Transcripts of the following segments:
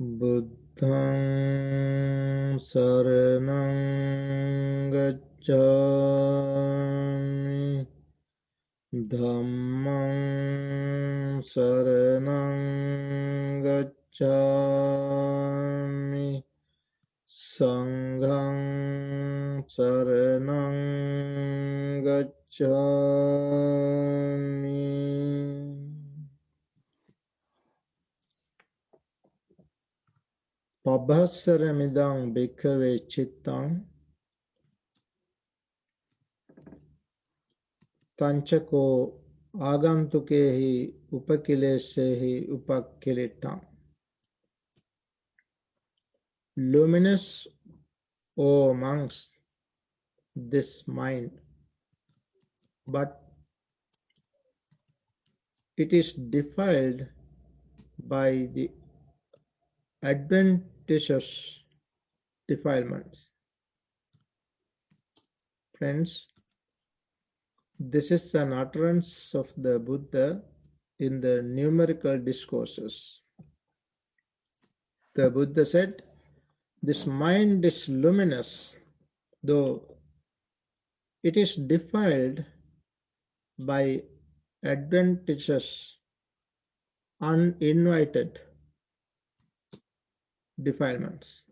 Buddhaṃ saraṇaṃ gacchāmi, Dhammaṃ saraṇaṃ gacchāmi, Saṅgham saranam gacchami. Pabhassaramidang bhikkhave chittang tanchako agantukehi upakilesehi upakilitang. Luminous, O monks, this mind, but it is defiled by the adventitious defilements. Friends, this is an utterance of the Buddha in the numerical discourses. The Buddha said, this mind is luminous, though it is defiled by adventitious, uninvited defilements.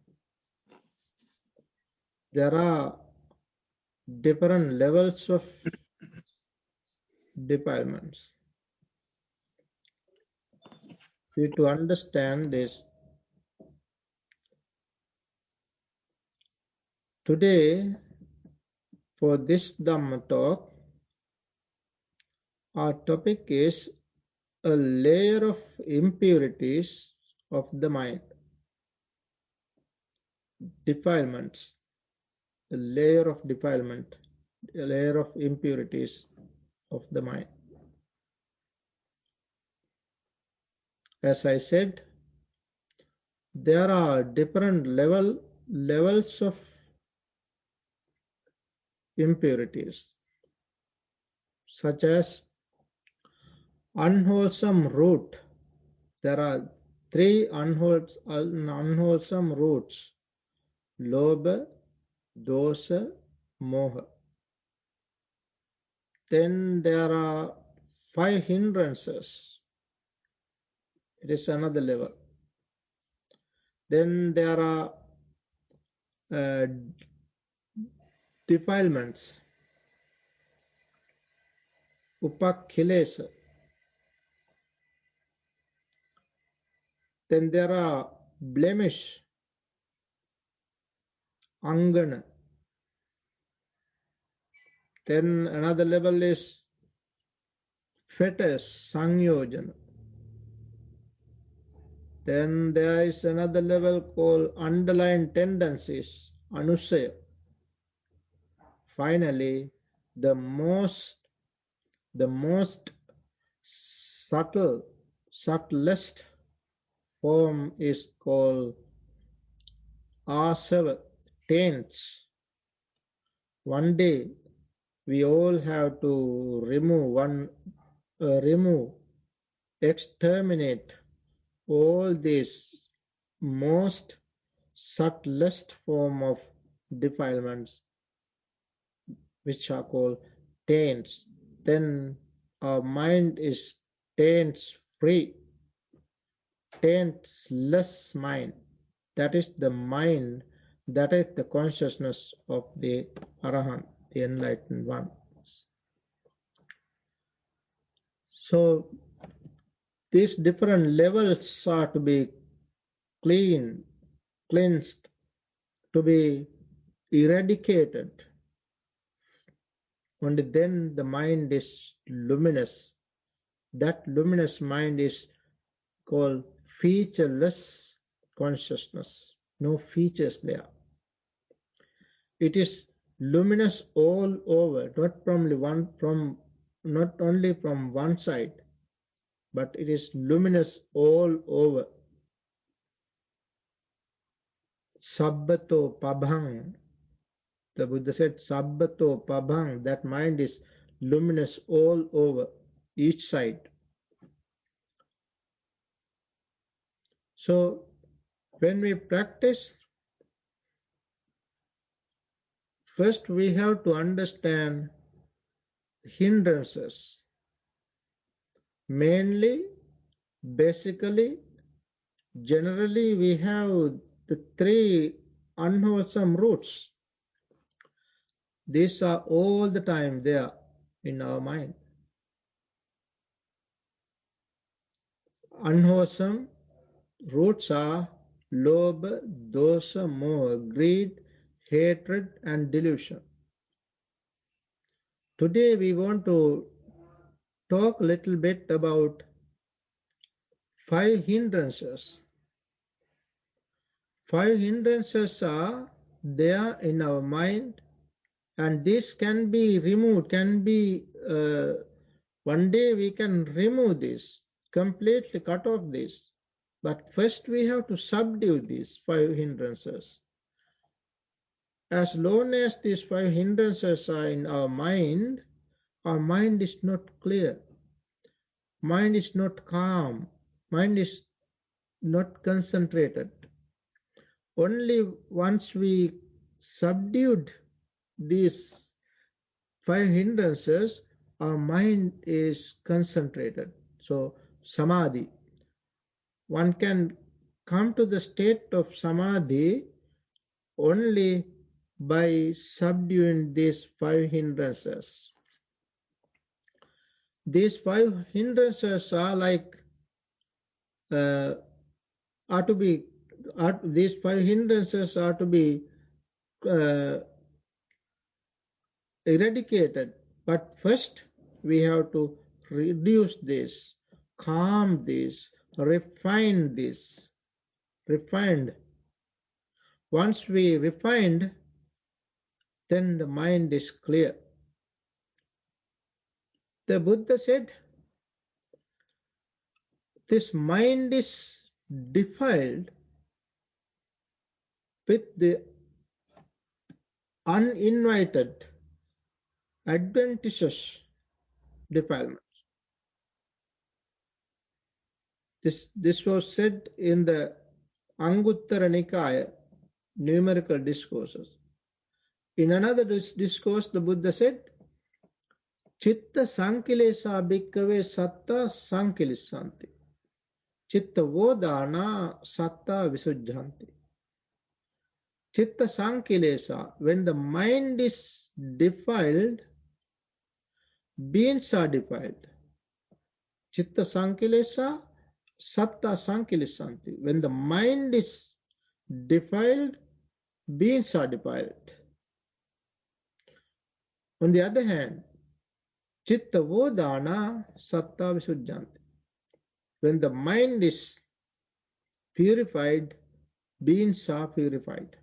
There are different levels of defilements. For you to understand this, today for this Dhamma talk, our topic is a layer of impurities of the mind. Defilements, a layer of defilement, a layer of impurities of the mind. As I said, there are different levels of impurities, such as unwholesome root. There are three unwholesome roots: lobha, dosa, moha. Then there are 5 hindrances. It is another level. Then there are defilements, upakhilesa. Then there are blemish, angana. Then another level is fetters, sanyojana. Then there is another level called underlying tendencies, anusaya. Finally, the most subtlest form is called asava, taints. One day we all have to exterminate all these most subtlest form of defilements, which are called taints. Then our mind is taints free, taintless mind. That is the mind, that is the consciousness of the Arahant, the enlightened one. So these different levels are to be cleansed, to be eradicated. Only then the mind is luminous. That luminous mind is called featureless consciousness. No features there. It is luminous all over, not only from one side, but it is luminous all over. Sabbato pabhang. The Buddha said, Sabbato pabhang, that mind is luminous all over, each side. So When we practice, first we have to understand hindrances. Mainly, basically, generally we have the three unwholesome roots. These are all the time there in our mind. Unwholesome roots are lobha, dosa, moha, greed, hatred, and delusion. Today we want to talk a little bit about 5 hindrances. 5 hindrances are there in our mind, and this can be removed, one day we can remove this, completely cut off this. But first we have to subdue these 5 hindrances. As long as these 5 hindrances are in our mind is not clear, mind is not calm, mind is not concentrated. Only once we subdued these 5 hindrances, our mind is concentrated. So, samadhi. One can come to the state of samadhi only by subduing these 5 hindrances. These 5 hindrances are like these 5 hindrances are to be uh, eradicated. But first we have to reduce this, calm this, refine this. Refined. Once we refined, then the mind is clear. The Buddha said, this mind is defiled with the uninvited adventitious defilements. This was said in the Anguttara Nikaya numerical discourses. In another discourse, the Buddha said, Chitta sankilesa bhikkhave satta sankilissanti. Chitta vodana satta visujjanti. Chitta sankilesa, when the mind is defiled, beings are defiled. Chitta sankilesa satta sankilissanti. When the mind is defiled, beings are defiled. On the other hand, chitta vodana satta visujjanti. When the mind is purified, beings are purified.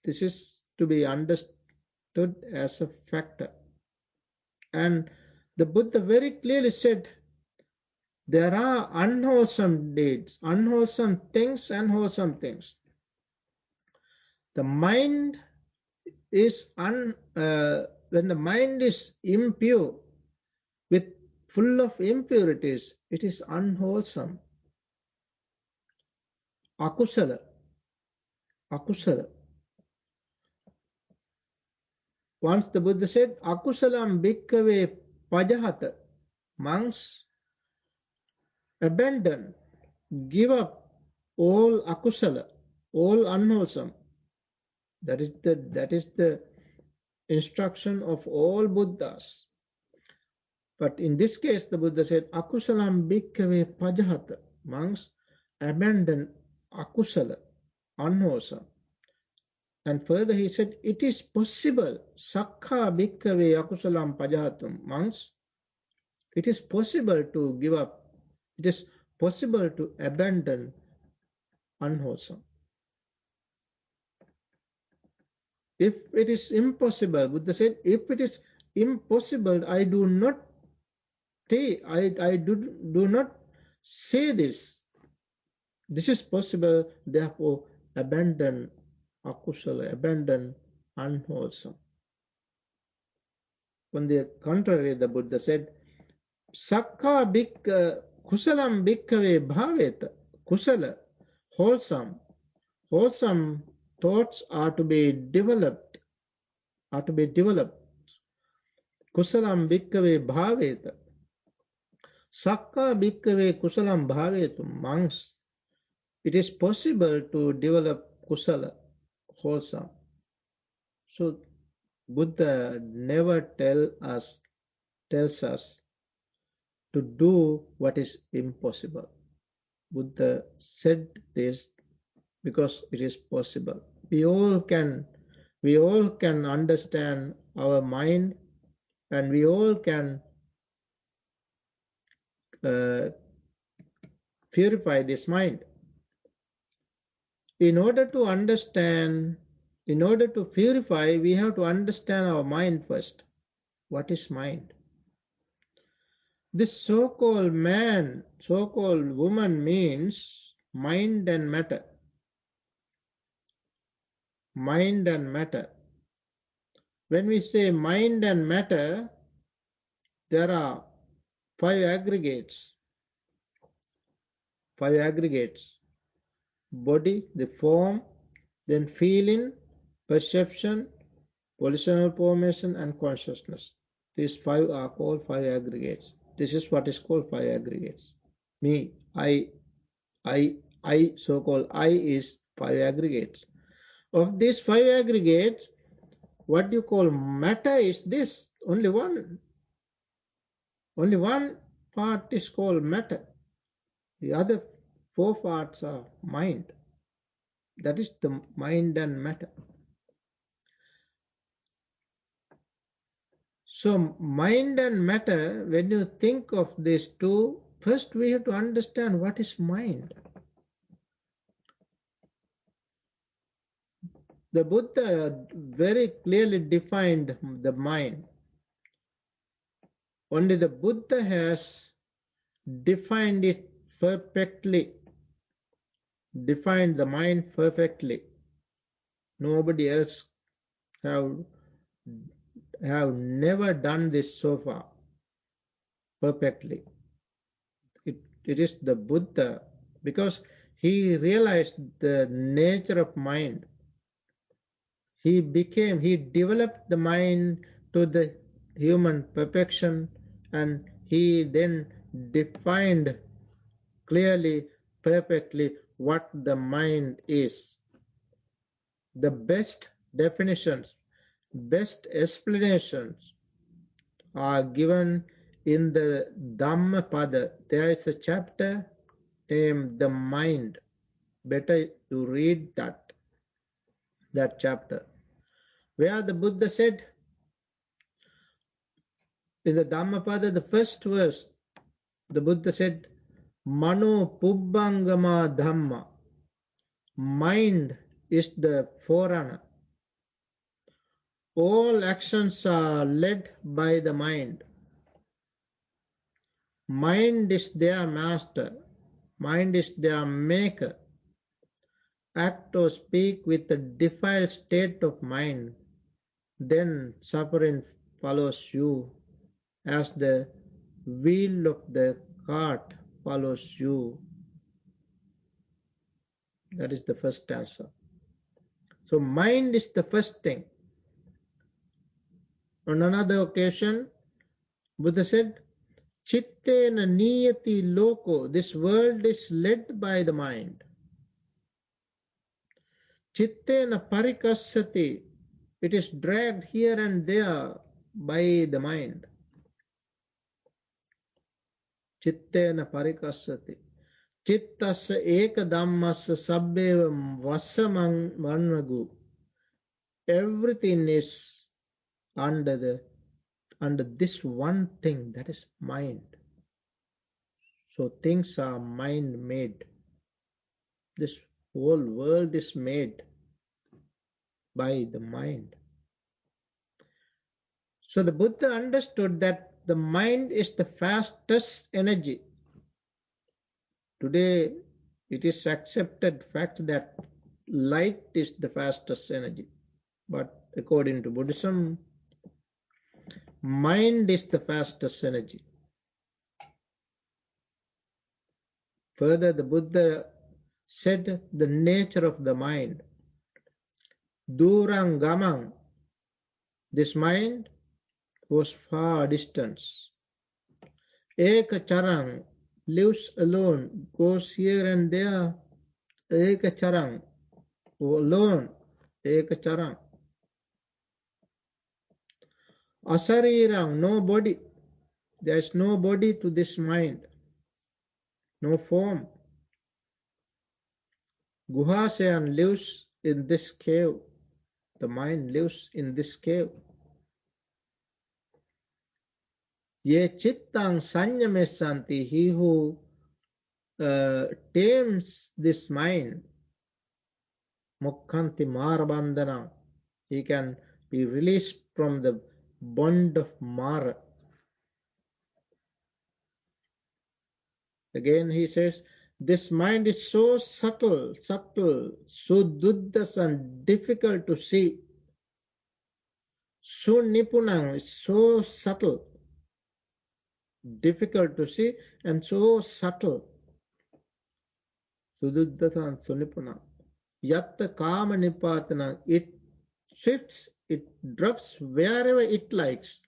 This is to be understood as a factor. And the Buddha very clearly said, there are unwholesome deeds, unwholesome things, and wholesome things. The mind is when the mind is impure, with full of impurities, it is unwholesome. Akusala. Once the Buddha said, Akusalam bhikkhave pajahata, monks, abandon, give up all akusala, all unwholesome. That is the instruction of all Buddhas. But in this case, the Buddha said, Akusalam bhikkhave pajahata, monks, abandon akusala, unwholesome. And further he said, it is possible, sakha bhikkhave akusalam pajahatum, monks, it is possible to give up, it is possible to abandon unwholesome. If it is impossible, Buddha said, if it is impossible, I do not say this. This is possible, therefore abandon akusala, abandon unwholesome. On the contrary, the Buddha said, Sakha kusalam bhikkhave bhaveta. Kusala, Wholesome. Wholesome thoughts are to be developed, Kusalam bhikkave bhaveta. Sakka bhikkave kusalam bhavetum. Monks, it is possible to develop kusala, wholesome. So Buddha never tells us to do what is impossible. Buddha said this because it is possible. We all can understand our mind, and we all can purify this mind. In order to purify, we have to understand our mind first. What is mind? This so-called man, so-called woman means mind and matter. Mind and matter. When we say mind and matter, there are five aggregates. Body, the form, then feeling, perception, volitional formation, and consciousness. These five are called five aggregates. This is what is called five aggregates. Me, I, so-called I is five aggregates. Of these five aggregates, what you call matter is this, only one. Only one part is called matter. The other four parts are mind. That is the mind and matter. So mind and matter, when you think of these two, first we have to understand what is mind. The Buddha very clearly defined the mind. Only the Buddha has defined it perfectly, defined the mind perfectly. Nobody else have never done this so far perfectly. It is the Buddha, because he realized the nature of mind. He developed the mind to the human perfection, and he then defined clearly, perfectly what the mind is. The best definitions, best explanations are given in the Dhammapada. There is a chapter named The Mind. Better to read that chapter, where the Buddha said in the Dhammapada, the first verse, the Buddha said, Mano Pubbangama Dhamma. Mind is the forerunner. All actions are led by the mind. Mind is their master. Mind is their maker. Act or speak with a defiled state of mind, then suffering follows you as the wheel of the cart follows you. That is the first answer. So mind is the first thing. On another occasion, Buddha said, Chittena niyati loko. This world is led by the mind. Chittena parikasyati. It is dragged here and there by the mind. Chittena parikasyati. Chittasya eka dhammasya sabbeva vasamang vanvagu. Everything is under this one thing, that is mind. So things are mind made. This whole world is made by the mind. So the Buddha understood that the mind is the fastest energy. Today it is accepted fact that light is the fastest energy. But according to Buddhism, mind is the fastest energy. Further, the Buddha said the nature of the mind. Durang gamang, this mind was far distance. Eka charang, lives alone, goes here and there. Eka charang, alone. Eka charang. Asarirang, no body. There is no body to this mind, no form. Guhasayan lives in this cave. The mind lives in this cave. Ye chittang sanyamesanti, he who tames this mind, mukkanti marabandana, he can be released from the bond of Mara. Again he says, this mind is so subtle, so duddhas and difficult to see. So nipunang is so subtle, difficult to see, and so subtle. Sududdhata and sunipuna. Yatta kama nipatana, it shifts, it drops wherever it likes.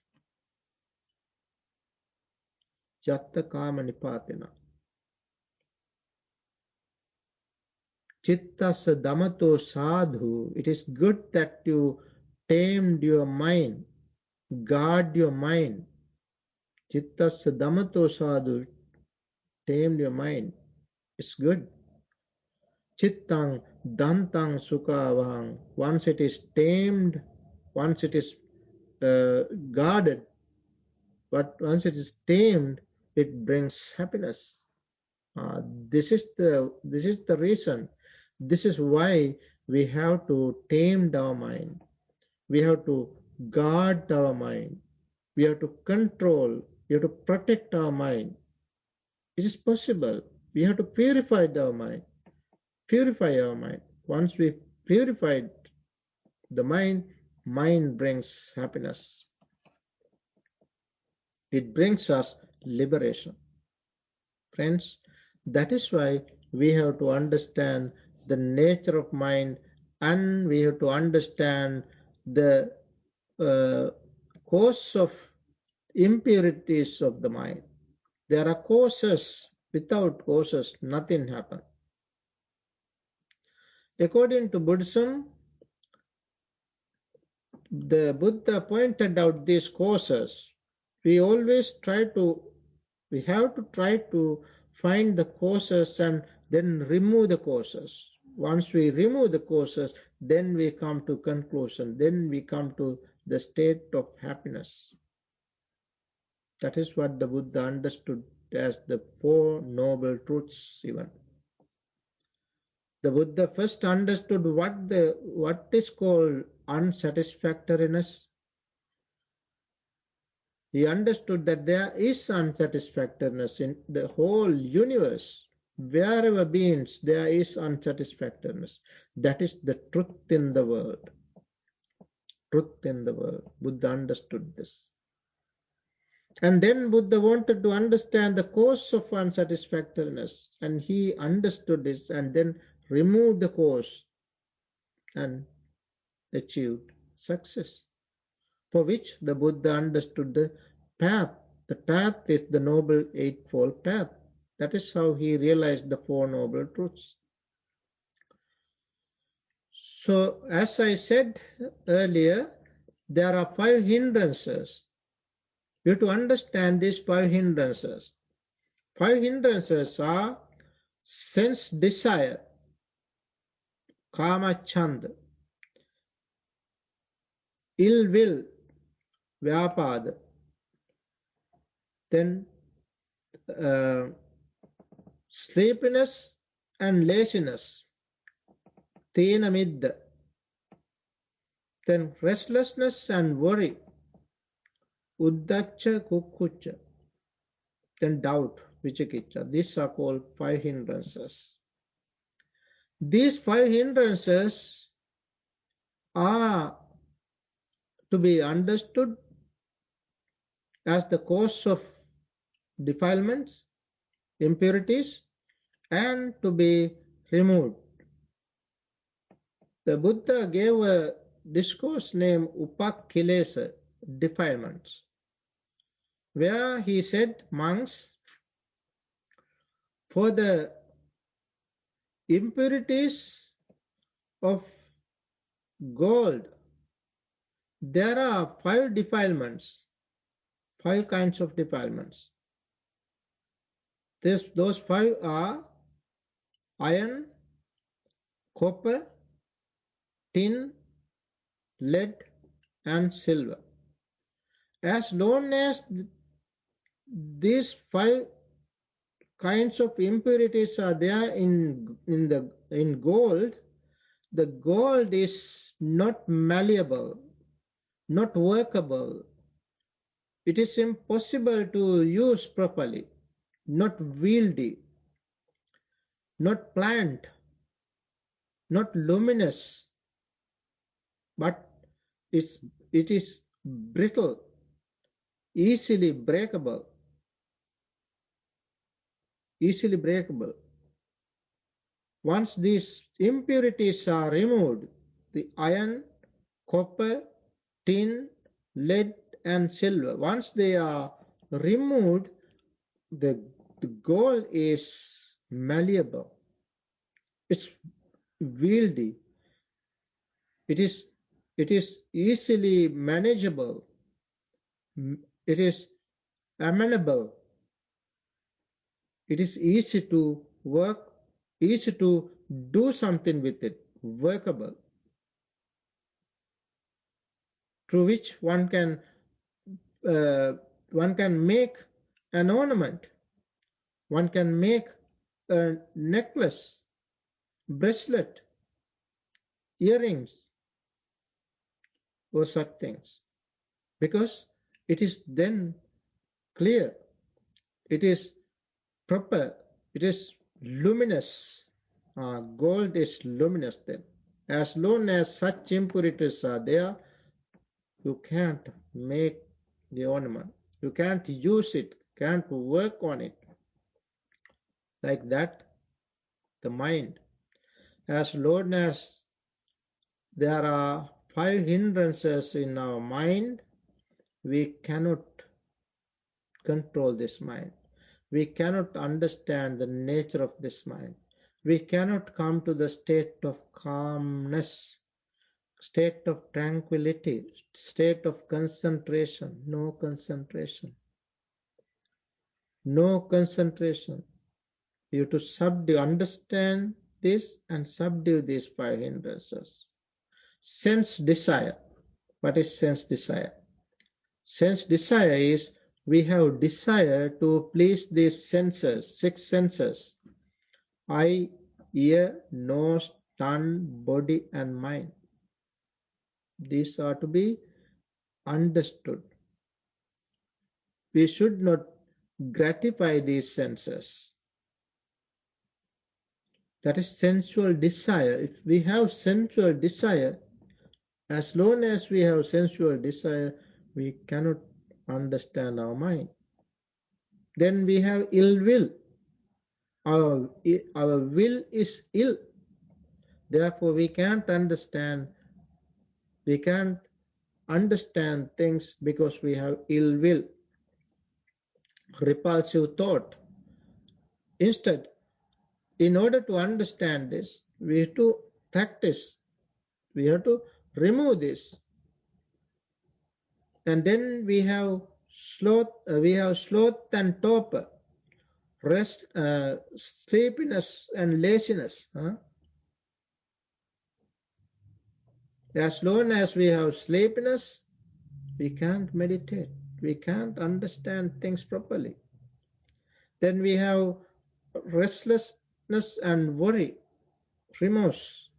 Yatta kama nipatana. Chittas damato sadhu. It is good that you tamed your mind, guard your mind. Chittas damato sadhu, tamed your mind. It's good. Chittang dantang sukhavang. Once it is tamed, once it is guarded, but once it is tamed, it brings happiness. This is the reason. This is why we have to tame our mind. We have to guard our mind. We have to control. We have to protect our mind. It is possible. We have to purify our mind. Purify our mind. Once we purified the mind, mind brings happiness. It brings us liberation. Friends, that is why we have to understand the nature of mind, and we have to understand the cause of impurities of the mind. There are causes. Without causes, nothing happens. According to Buddhism, the Buddha pointed out these causes. We have to try to find the causes and then remove the causes. Once we remove the causes, then we come to conclusion. Then we come to the state of happiness. That is what the Buddha understood as the Four Noble Truths even. The Buddha first understood what is called unsatisfactoriness. He understood that there is unsatisfactoriness in the whole universe. Wherever beings, there is unsatisfactoriness. That is the truth in the world. Truth in the world. Buddha understood this. And then Buddha wanted to understand the cause of unsatisfactoriness, and he understood this and then removed the cause and achieved success, for which the Buddha understood the path. The path is the Noble Eightfold Path. That is how he realized the Four Noble Truths. So, as I said earlier, there are 5 hindrances. You have to understand these 5 hindrances. 5 hindrances are sense desire, kama chand, ill will, vyapad, then sleepiness and laziness, tena midda, then restlessness and worry, uddacha kukkucha, then doubt, vichikiccha. These are called 5 hindrances. These 5 hindrances are to be understood as the cause of defilements, impurities, and to be removed. The Buddha gave a discourse named Upakilesa, defilements, where he said, monks, for the impurities of gold, there are 5 defilements, 5 kinds of defilements. Those 5 are iron, copper, tin, lead, and silver. As long as these 5 kinds of impurities are there in gold, the gold is not malleable, not workable. It is impossible to use properly, not wieldy, not pliant, not luminous, but it is brittle, easily breakable. Once these impurities are removed, the iron, copper, tin, lead, and silver, once they are removed, the gold is malleable, it's wieldy, it is easily manageable, it is amenable, it is easy to work, easy to do something with it, workable, through which one can make an ornament, one can make a necklace, bracelet, earrings, or such things, because it is then clear, it is proper, it is luminous. Gold is luminous then. As long as such impurities are there, you can't make the ornament, you can't use it, can't work on it. Like that, the mind, as long as there are 5 hindrances in our mind, we cannot control this mind. We cannot understand the nature of this mind. We cannot come to the state of calmness, state of tranquility, state of concentration. No concentration. No concentration. You have to subdue, understand this and subdue these 5 hindrances. Sense desire. What is sense desire? Sense desire is we have desire to please these senses, 6 senses: eye, ear, nose, tongue, body, and mind. These are to be understood. We should not gratify these senses. That is sensual desire. If we have sensual desire, as long as we have sensual desire, we cannot understand our mind. Then we have ill will. Our will is ill. Therefore, we can't understand things because we have ill will, repulsive thought. Instead, in order to understand this, we have to practice. We have to remove this. And then we have sloth and torpor, rest, sleepiness and laziness. As long as we have sleepiness, we can't meditate. We can't understand things properly. Then we have restlessness and worry, remorse.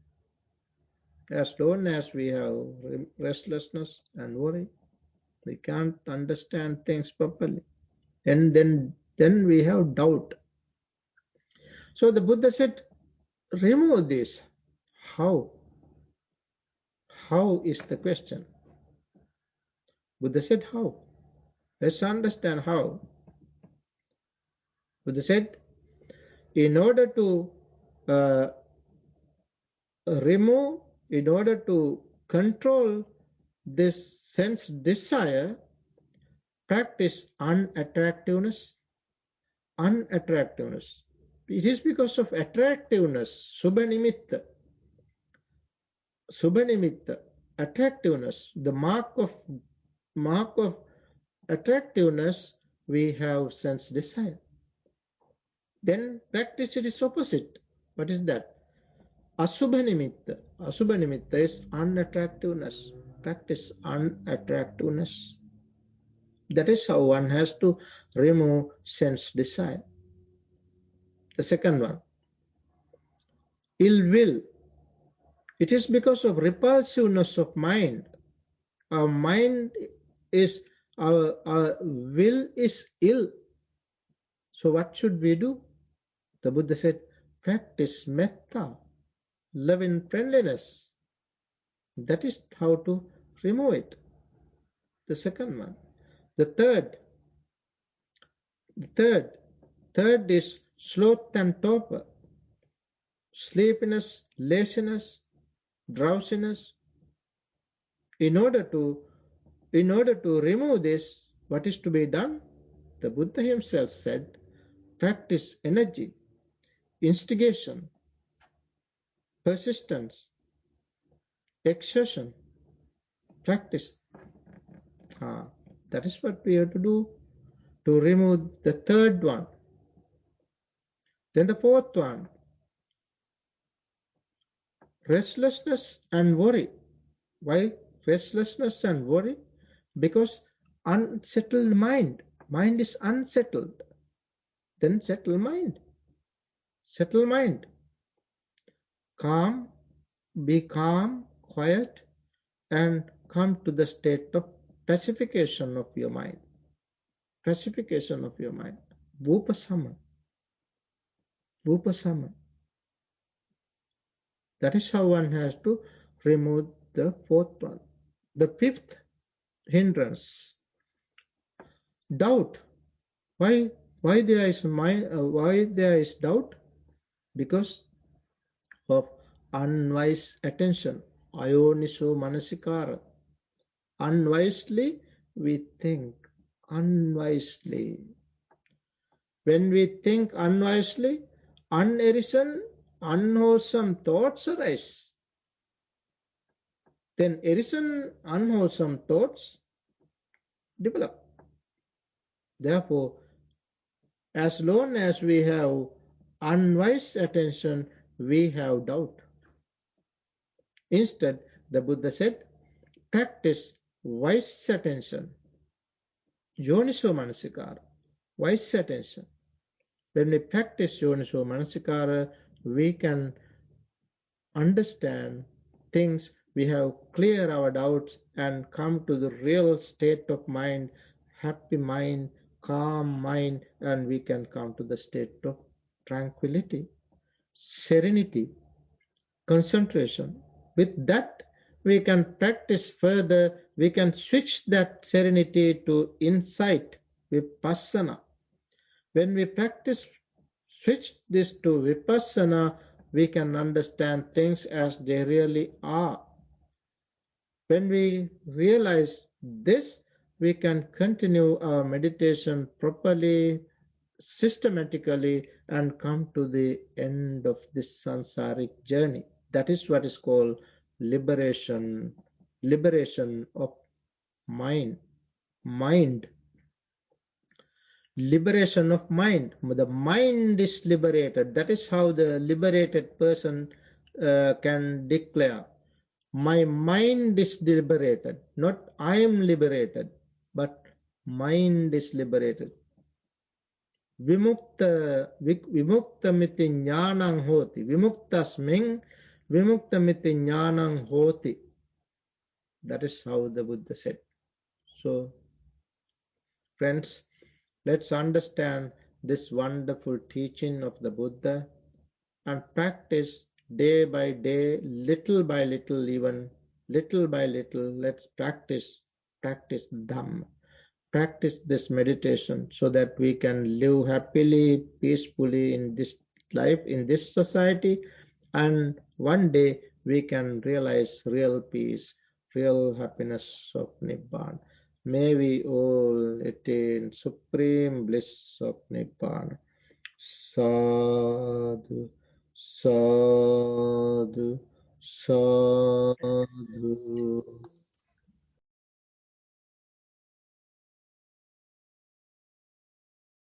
As long as we have restlessness and worry, we can't understand things properly. And then we have doubt. So the Buddha said, remove this. How? How is the question? Buddha said, how? Let's understand how. Buddha said, in order to remove, in order to control this sense desire, practice unattractiveness. Unattractiveness. It is because of attractiveness, subhanimitta, subhanimitta, attractiveness, the mark of attractiveness, we have sense desire. Then practice it is opposite. What is that? Asubhanimitta. Asubhanimitta is unattractiveness. Practice unattractiveness. That is how one has to remove sense desire. The second one, ill will. It is because of repulsiveness of mind. Our mind is, our will is ill. So what should we do? The Buddha said, practice metta, loving friendliness. That is how to remove it. The second one. The third is sloth and torpor, sleepiness, laziness, drowsiness. In order to remove this, what is to be done? The Buddha himself said, practice energy, instigation, persistence, exertion, practice. That is what we have to do to remove the third one. Then the fourth one, restlessness and worry. Why restlessness and worry? Because unsettled mind. Mind is unsettled. Then settle mind. Settle mind. Calm, be calm, quiet, and come to the state of pacification of your mind. Pacification of your mind. Vupasama. Vupasama. That is how one has to remove the fourth one. The fifth hindrance, doubt. Why there is doubt? Because of unwise attention, ayoniso manasikara. Unwisely we think, unwisely. When we think unwisely, unarisen, unwholesome thoughts arise. Then arisen, unwholesome thoughts develop. Therefore, as long as we have unwise attention, we have doubt. Instead, the Buddha said, practice wise attention, yoniso manasikara, wise attention. When we practice yoniso manasikara, we can understand things, we have clear our doubts and come to the real state of mind, happy mind, calm mind, and we can come to the state of tranquility, serenity, concentration. With that, we can practice further. We can switch that serenity to insight, vipassana. When we practice, switch this to vipassana, we can understand things as they really are. When we realize this, we can continue our meditation properly, systematically, and come to the end of this samsaric journey. That is what is called liberation, liberation of mind, mind, liberation of mind. The mind is liberated. That is how the liberated person can declare, my mind is liberated, not I am liberated, but mind is liberated. Vimuktamiti jnanam hoti. Vimuktasmin vimuktamiti jnanam hoti. That is how the Buddha said. So, friends, let's understand this wonderful teaching of the Buddha and practice day by day, little by little, even little by little. Let's practice Dhamma. Practice this meditation so that we can live happily, peacefully in this life, in this society, and one day we can realize real peace, real happiness of Nibbana. May we all attain supreme bliss of Nibbana. Sadhu, sadhu, sadhu.